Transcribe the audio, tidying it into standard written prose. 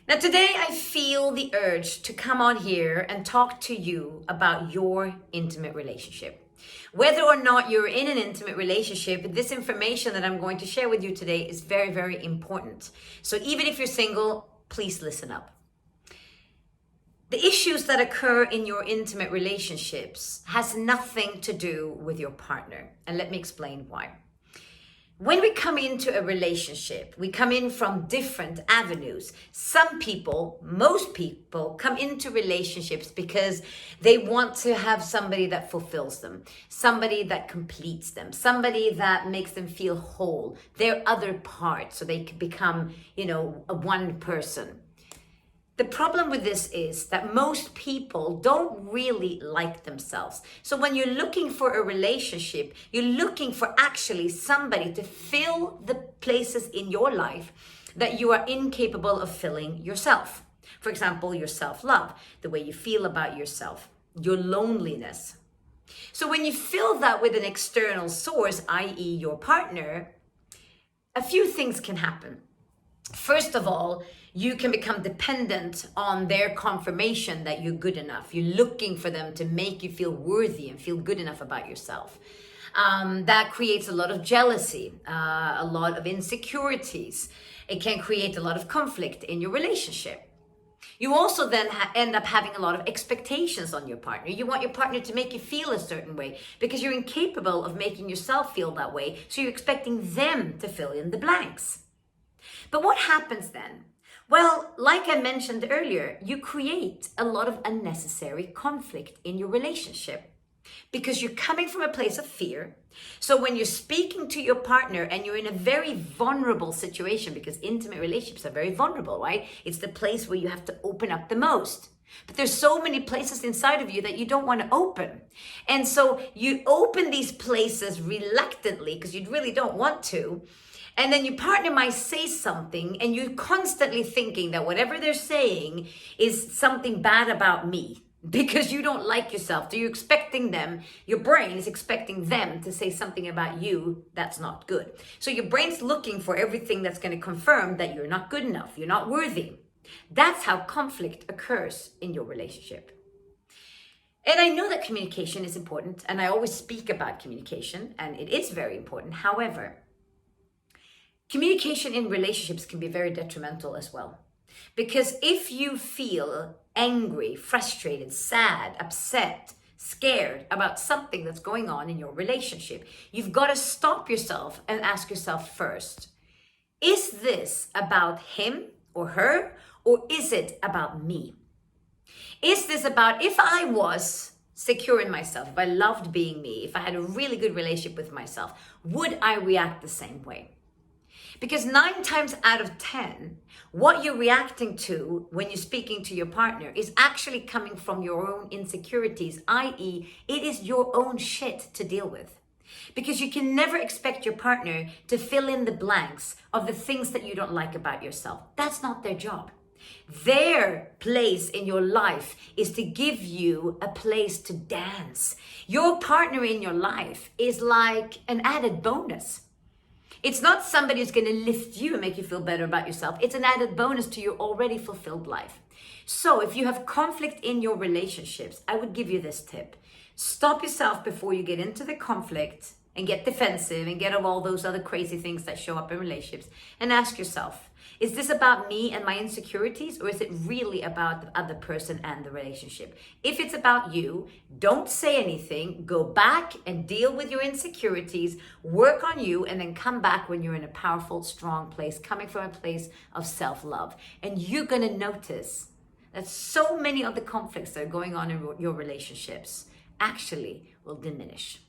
Now, today I feel the urge to come on here and talk to you about your intimate relationship. Whether or not you're in an intimate relationship, this information that I'm going to share with you today is very, very important. So even if you're single, please listen up. The issues that occur in your intimate relationships has nothing to do with your partner. And let me explain why. When we come into a relationship, we come in from different avenues. Some people, most people, come into relationships because they want to have somebody that fulfills them, somebody that completes them, somebody that makes them feel whole, their other part, so they can become, a one person. The problem with this is that most people don't really like themselves. So when you're looking for a relationship, you're looking for actually somebody to fill the places in your life that you are incapable of filling yourself. For example, your self-love, the way you feel about yourself, your loneliness. So when you fill that with an external source, i.e. your partner, a few things can happen. First of all, you can become dependent on their confirmation that you're good enough. You're looking for them to make you feel worthy and feel good enough about yourself. That creates a lot of jealousy, a lot of insecurities. It can create a lot of conflict in your relationship. You also then end up having a lot of expectations on your partner. You want your partner to make you feel a certain way because you're incapable of making yourself feel that way. So you're expecting them to fill in the blanks. But what happens then? Well, like I mentioned earlier, you create a lot of unnecessary conflict in your relationship because you're coming from a place of fear. So when you're speaking to your partner and you're in a very vulnerable situation, because intimate relationships are very vulnerable, right? It's the place where you have to open up the most. But there's so many places inside of you that you don't want to open. And so you open these places reluctantly because you really don't want to. And then your partner might say something and you're constantly thinking that whatever they're saying is something bad about me because you don't like yourself. So you're expecting them, your brain is expecting them to say something about you that's not good. So your brain's looking for everything that's going to confirm that you're not good enough, you're not worthy. That's how conflict occurs in your relationship. And I know that communication is important, and I always speak about communication, and it is very important. However, communication in relationships can be very detrimental as well. Because if you feel angry, frustrated, sad, upset, scared about something that's going on in your relationship, you've got to stop yourself and ask yourself first, is this about him or her, or is it about me? Is this about, if I was secure in myself, if I loved being me, if I had a really good relationship with myself, would I react the same way? Because 9 times out of 10, what you're reacting to when you're speaking to your partner is actually coming from your own insecurities, i.e. it is your own shit to deal with. Because you can never expect your partner to fill in the blanks of the things that you don't like about yourself. That's not their job. Their place in your life is to give you a place to dance. Your partner in your life is like an added bonus. It's not somebody who's going to lift you and make you feel better about yourself. It's an added bonus to your already fulfilled life. So if you have conflict in your relationships, I would give you this tip. Stop yourself before you get into the conflict and get defensive and get all those other crazy things that show up in relationships, and ask yourself, is this about me and my insecurities, or is it really about the other person and the relationship? If it's about you, don't say anything. Go back and deal with your insecurities, work on you, and then come back when you're in a powerful, strong place, coming from a place of self-love. And you're going to notice that so many of the conflicts that are going on in your relationships actually will diminish.